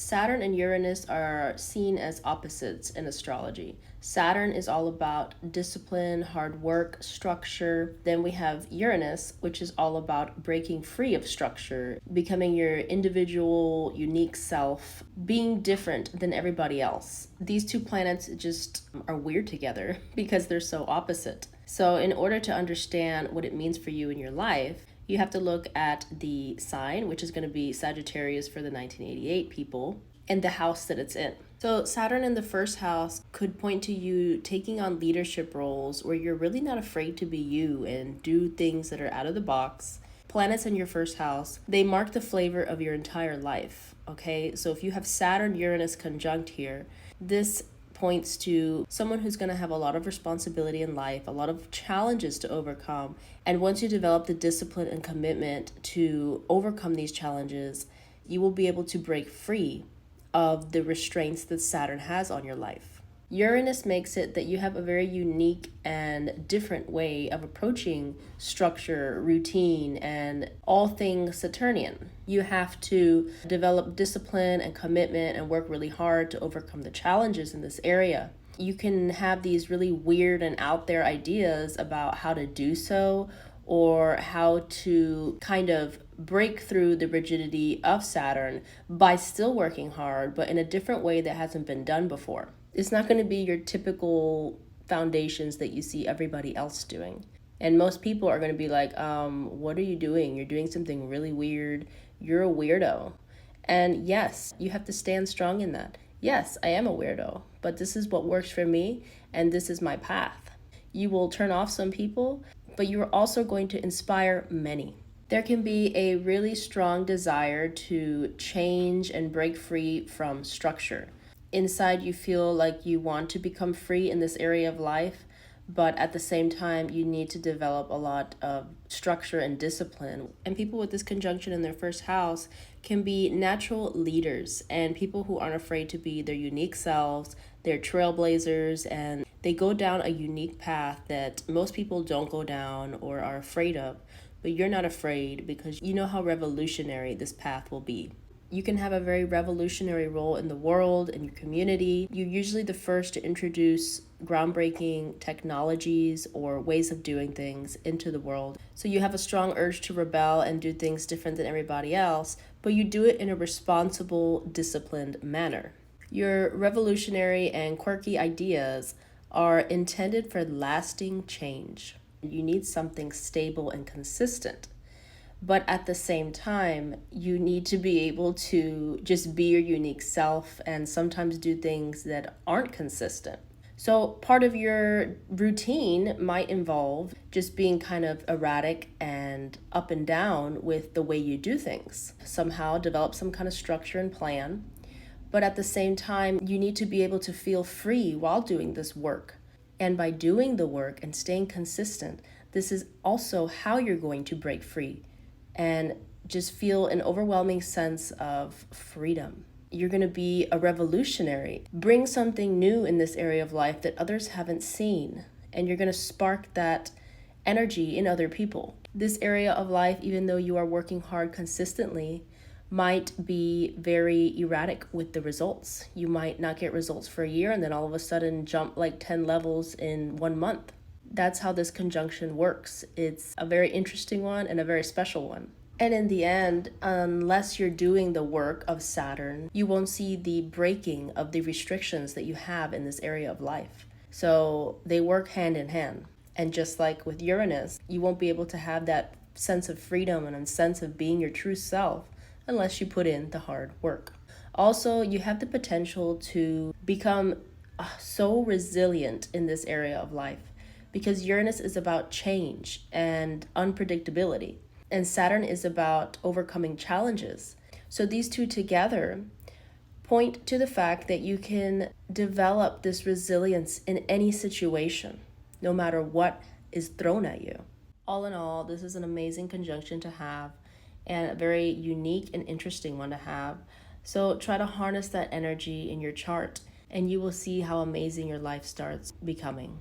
Saturn and Uranus are seen as opposites in astrology. Saturn is all about discipline, hard work, structure. Then we have Uranus, which is all about breaking free of structure, becoming your individual, unique self, being different than everybody else. These two planets just are weird together because they're so opposite. So, in order to understand what it means for you in your life, you have to look at the sign, which is going to be Sagittarius for the 1988 people, and the house that it's in. So Saturn in the first house could point to you taking on leadership roles where you're really not afraid to be you and do things that are out of the box. Planets in your first house, they mark the flavor of your entire life, okay? So if you have Saturn Uranus conjunct here, this points to someone who's going to have a lot of responsibility in life, a lot of challenges to overcome. And once you develop the discipline and commitment to overcome these challenges, you will be able to break free of the restraints that Saturn has on your life. Uranus makes it that you have a very unique and different way of approaching structure, routine, and all things Saturnian. You have to develop discipline and commitment and work really hard to overcome the challenges in this area. You can have these really weird and out there ideas about how to do so or how to kind of break through the rigidity of Saturn by still working hard, but in a different way that hasn't been done before. It's not going to be your typical foundations that you see everybody else doing. And most people are going to be like, what are you doing? You're doing something really weird. You're a weirdo. And yes, you have to stand strong in that. Yes, I am a weirdo, but this is what works for me, and this is my path. You will turn off some people, but you're also going to inspire many. There can be a really strong desire to change and break free from structure. Inside, you feel like you want to become free in this area of life, but at the same time, you need to develop a lot of structure and discipline. And people with this conjunction in their first house can be natural leaders and people who aren't afraid to be their unique selves, they're trailblazers, and they go down a unique path that most people don't go down or are afraid of. But you're not afraid because you know how revolutionary this path will be. You can have a very revolutionary role in the world, in your community. You're usually the first to introduce groundbreaking technologies or ways of doing things into the world. So you have a strong urge to rebel and do things different than everybody else, but you do it in a responsible, disciplined manner. Your revolutionary and quirky ideas are intended for lasting change. You need something stable and consistent. But at the same time, you need to be able to just be your unique self and sometimes do things that aren't consistent. So part of your routine might involve just being kind of erratic and up and down with the way you do things. Somehow develop some kind of structure and plan. But at the same time, you need to be able to feel free while doing this work. And by doing the work and staying consistent, this is also how you're going to break free and just feel an overwhelming sense of freedom. You're going to be a revolutionary. Bring something new in this area of life that others haven't seen, and you're going to spark that energy in other people. This area of life, even though you are working hard consistently, might be very erratic with the results. You might not get results for a year and then all of a sudden jump like 10 levels in 1 month. That's how this conjunction works. It's a very interesting one and a very special one. And in the end, unless you're doing the work of Saturn, you won't see the breaking of the restrictions that you have in this area of life. So they work hand in hand. And just like with Uranus, you won't be able to have that sense of freedom and a sense of being your true self unless you put in the hard work. Also, you have the potential to become so resilient in this area of life because Uranus is about change and unpredictability, and Saturn is about overcoming challenges. So these two together point to the fact that you can develop this resilience in any situation, no matter what is thrown at you. All in all, this is an amazing conjunction to have and a very unique and interesting one to have. So try to harness that energy in your chart and you will see how amazing your life starts becoming.